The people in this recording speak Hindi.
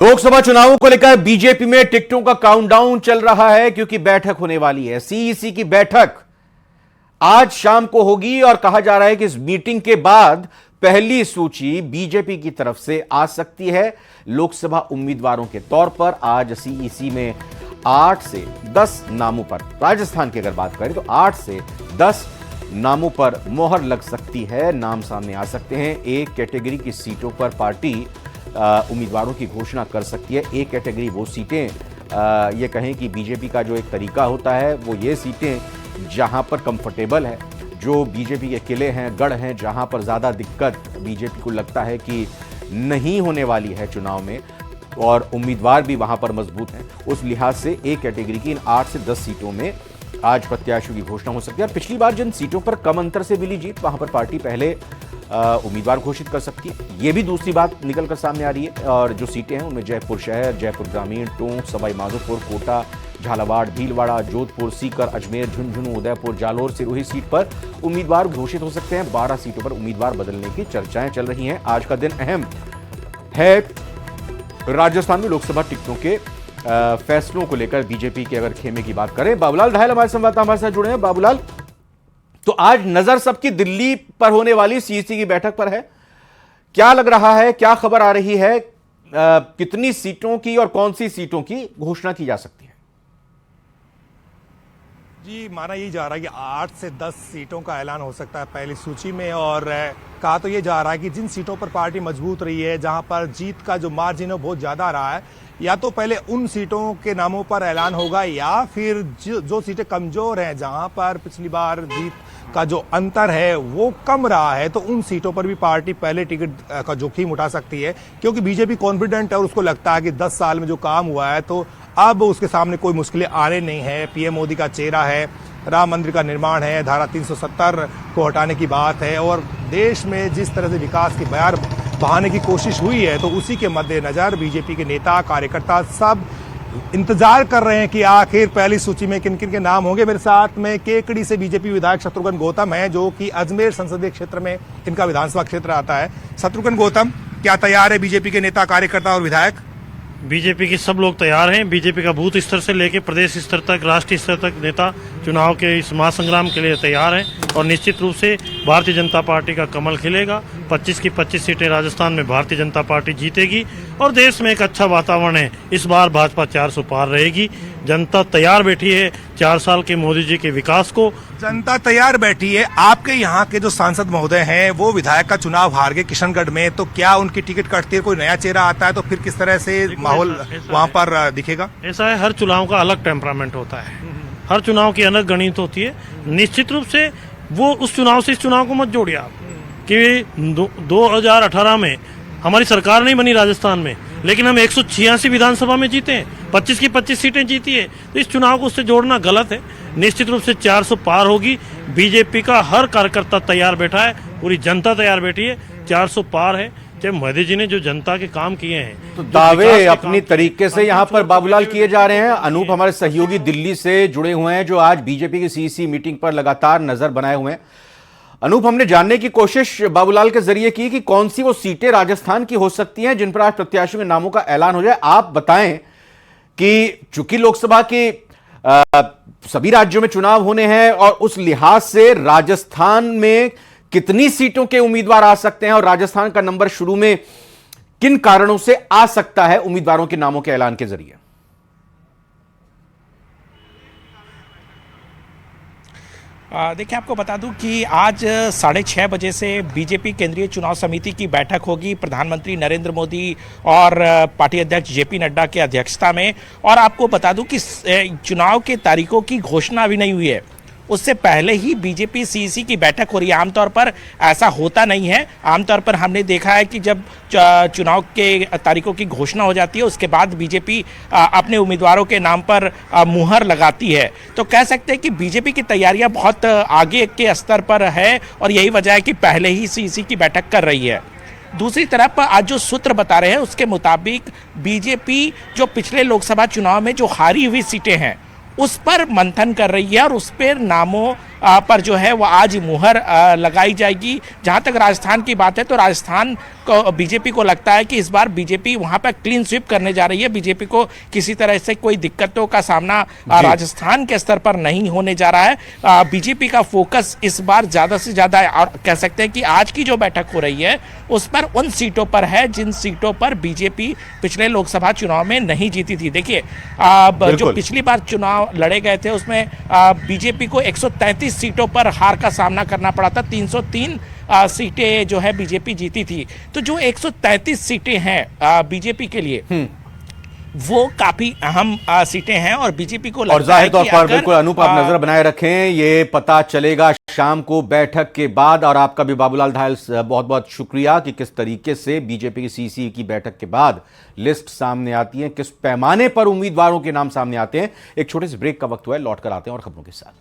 लोकसभा चुनावों को लेकर बीजेपी में टिकटों का काउंटडाउन चल रहा है क्योंकि बैठक होने वाली है। सीईसी की बैठक आज शाम को होगी और कहा जा रहा है कि इस मीटिंग के बाद पहली सूची बीजेपी की तरफ से आ सकती है। लोकसभा उम्मीदवारों के तौर पर आज सीईसी में 8 से 10 नामों पर, राजस्थान की अगर बात करें तो 8 से 10 नामों पर मोहर लग सकती है, नाम सामने आ सकते हैं। एक कैटेगरी की सीटों पर पार्टी उम्मीदवारों की घोषणा कर सकती है। एक कैटेगरी वो सीटें, ये कहें कि बीजेपी का जो एक तरीका होता है वो ये सीटें जहां पर कंफर्टेबल है, जो बीजेपी के किले हैं, गढ़ हैं, जहां पर ज़्यादा दिक्कत बीजेपी को लगता है कि नहीं होने वाली है चुनाव में और उम्मीदवार भी वहां पर मजबूत हैं, उस लिहाज से एक कैटेगरी की इन 8 से 10 सीटों में आज प्रत्याशियों की घोषणा हो सकती है। और पिछली बार जिन सीटों पर कम अंतर से मिली जीत, वहां पर पार्टी पहले उम्मीदवार घोषित कर सकती है। ये भी दूसरी बात निकल कर सामने आ रही है। और जो सीटें हैं उनमें जयपुर शहर, जयपुर ग्रामीण, टोंक, सवाई माधोपुर, कोटा, झालावाड़, भीलवाड़ा, जोधपुर, सीकर, अजमेर, झुंझुनू, उदयपुर, जालोर, सिरोही सीट पर उम्मीदवार घोषित हो सकते हैं। 12 सीटों पर उम्मीदवार बदलने की चर्चाएं चल रही हैं। आज का दिन अहम है। राजस्थान में लोकसभा टिकटों के फैसलों को लेकर बीजेपी के अगर खेमे की बात करें, बाबूलाल दहायल हमारे संवाददाता हमारे साथ जुड़े हैं। बाबूलाल, तो आज नजर सबकी दिल्ली पर होने वाली सीईसी की बैठक पर है। क्या लग रहा है, क्या खबर आ रही है, कितनी सीटों की और कौन सी सीटों की घोषणा की जा सकती है? जी, माना यही जा रहा है कि 8 से 10 सीटों का ऐलान हो सकता है पहली सूची में। और कहा तो ये जा रहा है कि जिन सीटों पर पार्टी मजबूत रही है, जहां पर जीत का जो मार्जिन है बहुत ज्यादा रहा है, या तो पहले उन सीटों के नामों पर ऐलान होगा या फिर जो सीटें कमजोर हैं, जहां पर पिछली बार जीत का जो अंतर है वो कम रहा है, तो उन सीटों पर भी पार्टी पहले टिकट का जोखिम उठा सकती है। क्योंकि बीजेपी कॉन्फिडेंट है और उसको लगता है कि 10 साल में जो काम हुआ है तो अब उसके सामने कोई मुश्किलें आने नहीं है। पीएम मोदी का चेहरा है, राम मंदिर का निर्माण है, धारा 370 को हटाने की बात है, और देश में जिस तरह से विकास की बयार बहाने की कोशिश हुई है, तो उसी के मद्देनजर बीजेपी के नेता, कार्यकर्ता सब इंतजार कर रहे हैं कि आखिर पहली सूची में किन किन के नाम होंगे। मेरे साथ में केकड़ी से बीजेपी विधायक शत्रुघ्न गौतम है, जो कि अजमेर संसदीय क्षेत्र में इनका विधानसभा क्षेत्र आता है। शत्रुघ्न गौतम, क्या तैयार है बीजेपी के नेता, कार्यकर्ता और विधायक? बीजेपी के सब लोग तैयार हैं। बीजेपी का बूथ स्तर से लेकर प्रदेश स्तर तक, राष्ट्रीय स्तर तक नेता चुनाव के इस महासंग्राम के लिए तैयार हैं और निश्चित रूप से भारतीय जनता पार्टी का कमल खिलेगा। 25 की 25 सीटें राजस्थान में भारतीय जनता पार्टी जीतेगी और देश में एक अच्छा वातावरण है। इस बार भाजपा 400 पार रहेगी। जनता तैयार बैठी है 4 साल के मोदी जी के विकास को। जनता तैयार बैठी है। आपके यहाँ के जो सांसद महोदय हैं वो विधायक का चुनाव हार गए किशनगढ़ में, तो क्या उनकी टिकट कटती है, कोई नया चेहरा आता है तो फिर किस तरह से माहौल वहाँ पर दिखेगा? ऐसा है, हर चुनाव का अलग टेम्परामेंट होता है, हर चुनाव की अलग गणित होती है। निश्चित रूप से वो उस चुनाव से इस चुनाव को मत जोड़िए आप कि 2018 में हमारी सरकार नहीं बनी राजस्थान में, लेकिन हम 186 विधानसभा में जीते हैं, 25 की 25 सीटें जीती है, तो इस चुनाव को उससे जोड़ना गलत है। निश्चित रूप से 400 पार होगी। बीजेपी का हर कार्यकर्ता तैयार बैठा है, पूरी जनता तैयार बैठी है, 400 पार है। चाहे मोदी जी ने जो जनता के काम किए हैं, तो दावे अपनी तरीके से यहाँ पर बाबूलाल किए जा रहे हैं। अनूप हमारे सहयोगी दिल्ली से जुड़े हुए हैं, जो आज बीजेपी की सीईसी मीटिंग पर लगातार नजर बनाए हुए हैं। अनूप, हमने जानने की कोशिश बाबूलाल के जरिए की कि कौन सी वो सीटें राजस्थान की हो सकती हैं जिन पर आज प्रत्याशियों के नामों का ऐलान हो जाए। आप बताएं कि चूंकि लोकसभा की सभी राज्यों में चुनाव होने हैं और उस लिहाज से राजस्थान में कितनी सीटों के उम्मीदवार आ सकते हैं और राजस्थान का नंबर शुरू में किन कारणों से आ सकता है उम्मीदवारों के नामों के ऐलान के जरिए? देखिए, आपको बता दूं कि आज 6:30 बजे से बीजेपी केंद्रीय चुनाव समिति की बैठक होगी प्रधानमंत्री नरेंद्र मोदी और पार्टी अध्यक्ष जेपी नड्डा की अध्यक्षता में। और आपको बता दूं कि चुनाव के तारीखों की घोषणा अभी नहीं हुई है, उससे पहले ही बीजेपी सीईसी की बैठक हो रही है। आमतौर पर ऐसा होता नहीं है। आमतौर पर हमने देखा है कि जब चुनाव के तारीखों की घोषणा हो जाती है उसके बाद बीजेपी अपने उम्मीदवारों के नाम पर मुहर लगाती है। तो कह सकते हैं कि बीजेपी की तैयारियां बहुत आगे के स्तर पर है और यही वजह है कि पहले ही सीईसी की बैठक कर रही है। दूसरी तरफ आज जो सूत्र बता रहे हैं उसके मुताबिक बीजेपी जो पिछले लोकसभा चुनाव में जो हारी हुई सीटें हैं उस पर मंथन कर रही है और उस पर नामों पर जो है वो आज मुहर लगाई जाएगी। जहां तक राजस्थान की बात है तो राजस्थान को बीजेपी को लगता है कि इस बार बीजेपी वहां पर क्लीन स्वीप करने जा रही है। बीजेपी को किसी तरह से कोई दिक्कतों का सामना राजस्थान के स्तर पर नहीं होने जा रहा है। बीजेपी का फोकस इस बार ज्यादा से ज्यादा, और कह सकते हैं कि आज की जो बैठक हो रही है उस पर उन सीटों पर है जिन सीटों पर बीजेपी पिछले लोकसभा चुनाव में नहीं जीती थी। देखिए जो पिछली बार चुनाव लड़े गए थे उसमें बीजेपी को 133 सीटों पर हार का सामना करना पड़ा था। 303 सीटें जो है बीजेपी जीती थी। तो जो 133 सीटें हैं बीजेपी के लिए वो काफी अहम सीटें हैं और बीजेपी को और जाहिर तौर पर बिल्कुल अनूप आप नजर बनाए रखें, ये पता चलेगा शाम को बैठक के बाद। और आपका भी बाबूलाल धायल बहुत बहुत शुक्रिया कि किस तरीके से बीजेपी की सीसी की बैठक के बाद लिस्ट सामने आती है, किस पैमाने पर उम्मीदवारों के नाम सामने आते हैं। एक छोटे से ब्रेक का वक्त हुआ है, लौट कर आते हैं और खबरों के साथ।